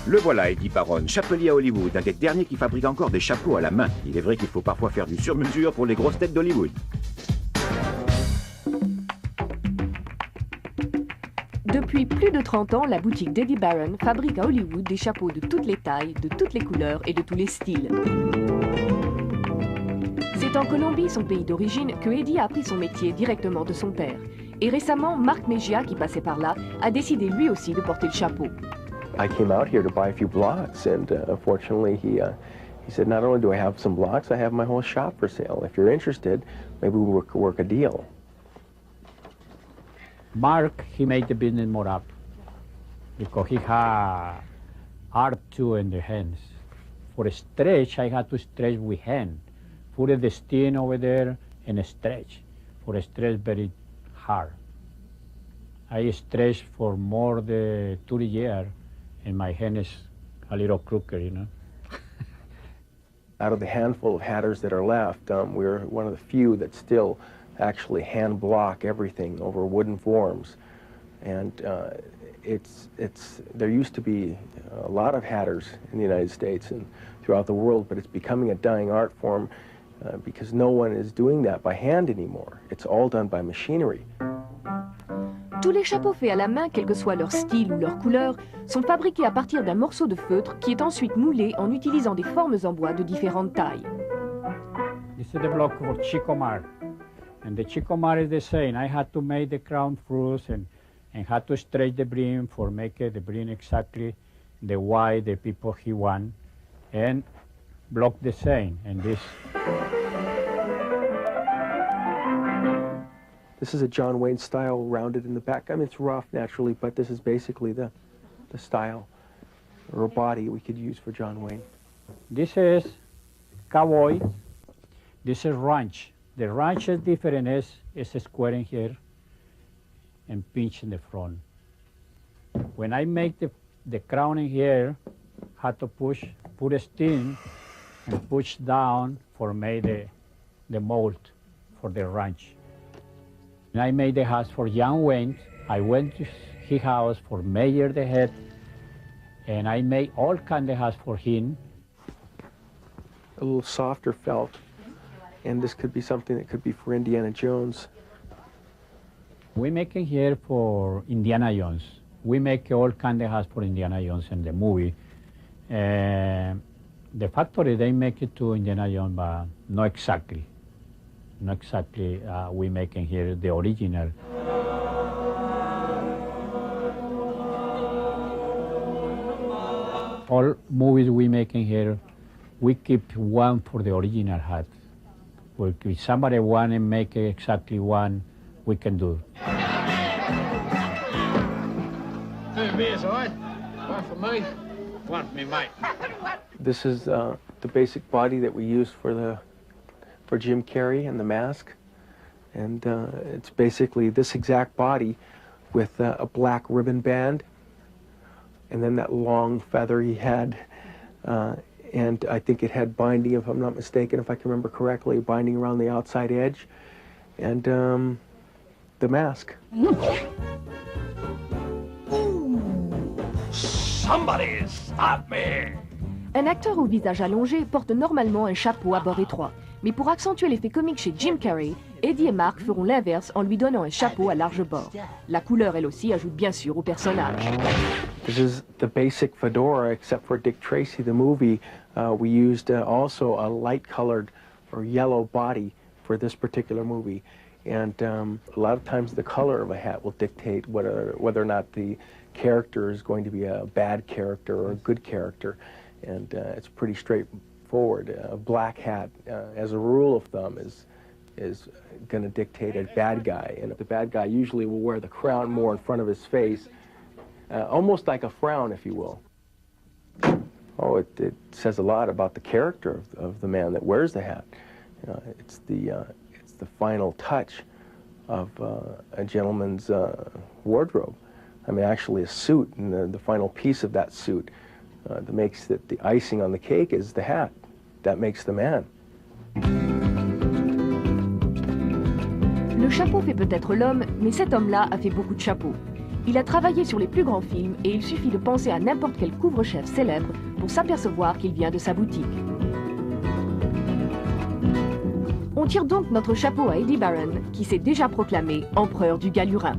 Le voilà, Eddie Baron, chapelier à Hollywood, un des derniers qui fabrique encore des chapeaux à la main. Il est vrai qu'il faut parfois faire du sur-mesure pour les grosses têtes d'Hollywood. Depuis plus de 30 ans, la boutique d'Eddie Baron fabrique à Hollywood des chapeaux de toutes les tailles, de toutes les couleurs et de tous les styles. C'est en Colombie, son pays d'origine, que Eddie a appris son métier directement de son père. Et récemment, Marc Mejia, qui passait par là, a décidé lui aussi de porter le chapeau. I came out here to buy a few blocks, and fortunately he said, not only do I have some blocks, I have my whole shop for sale. If you're interested, maybe we could work a deal. Mark, he made the business more up because he had art too in the hands. For a stretch, I had to stretch with hand. Put the skin over there and stretch. For a stretch, very hard. I stretched for more than 30 years, and my hand is a little crooked, you know. Out of the handful of hatters that are left, we're one of the few that still actually hand block everything over wooden forms. And there used to be a lot of hatters in the United States and throughout the world, but it's becoming a dying art form because no one is doing that by hand anymore. It's all done by machinery. Tous les chapeaux faits à la main, quel que soit leur style ou leur couleur, sont fabriqués à partir d'un morceau de feutre qui est ensuite moulé en utilisant des formes en bois de différentes tailles. This is the block for Chicomar. And the Chicomar is the same. I had to make the crown fruits and had to stretch the brim for make the brim exactly the way the people he want. And block the same. And This is a John Wayne style, rounded in the back. I mean, it's rough naturally, but this is basically the style or a body we could use for John Wayne. This is cowboy. This is ranch. The ranch is different. It's a square in here and pinch in the front. When I make the crown in here, had to put a stem and push down for make the mold for the ranch. And I made the house for John Wayne. I went to his house for measure the head, and I made all kind of house for him. A little softer felt, and this could be something that could be for Indiana Jones. We make it here for Indiana Jones. We make all kind of house for Indiana Jones in the movie. The factory, they make it to Indiana Jones, but not exactly. Not exactly we making here the original. All movies we making here, we keep one for the original hat. If somebody want to make exactly one, we can do. 2 beers, all right? One for me, one for me, mate. This is the basic body that we use for Jim Carrey and the mask, and it's basically this exact body with a black ribbon band, and then that long feather he had, and I think it had binding, if I'm not mistaken, if I can remember correctly, binding around the outside edge, and the mask. Somebody stop me! Un acteur au visage allongé porte normalement un chapeau à bord étroit. Mais pour accentuer l'effet comique chez Jim Carrey, Eddie et Mark feront l'inverse en lui donnant un chapeau à large bord. La couleur, elle aussi, ajoute bien sûr au personnage. This is the basic fedora, except for Dick Tracy, the movie. We used also a light-colored or yellow body for this particular movie. And a lot of times the color of a hat will dictate whether or not the character is going to be a bad character or a good character. And it's pretty straightforward. A black hat, as a rule of thumb, is going to dictate a bad guy. And the bad guy usually will wear the crown more in front of his face, almost like a frown, if you will. Oh, it says a lot about the character of the man that wears the hat. It's the final touch of a gentleman's wardrobe. I mean, actually a suit, and the final piece of that suit that makes the icing on the cake is the hat. That makes the man. Le chapeau fait peut-être l'homme, mais cet homme-là a fait beaucoup de chapeaux. Il a travaillé sur les plus grands films et il suffit de penser à n'importe quel couvre-chef célèbre pour s'apercevoir qu'il vient de sa boutique. On tire donc notre chapeau à Eddie Barron, qui s'est déjà proclamé empereur du Galurin.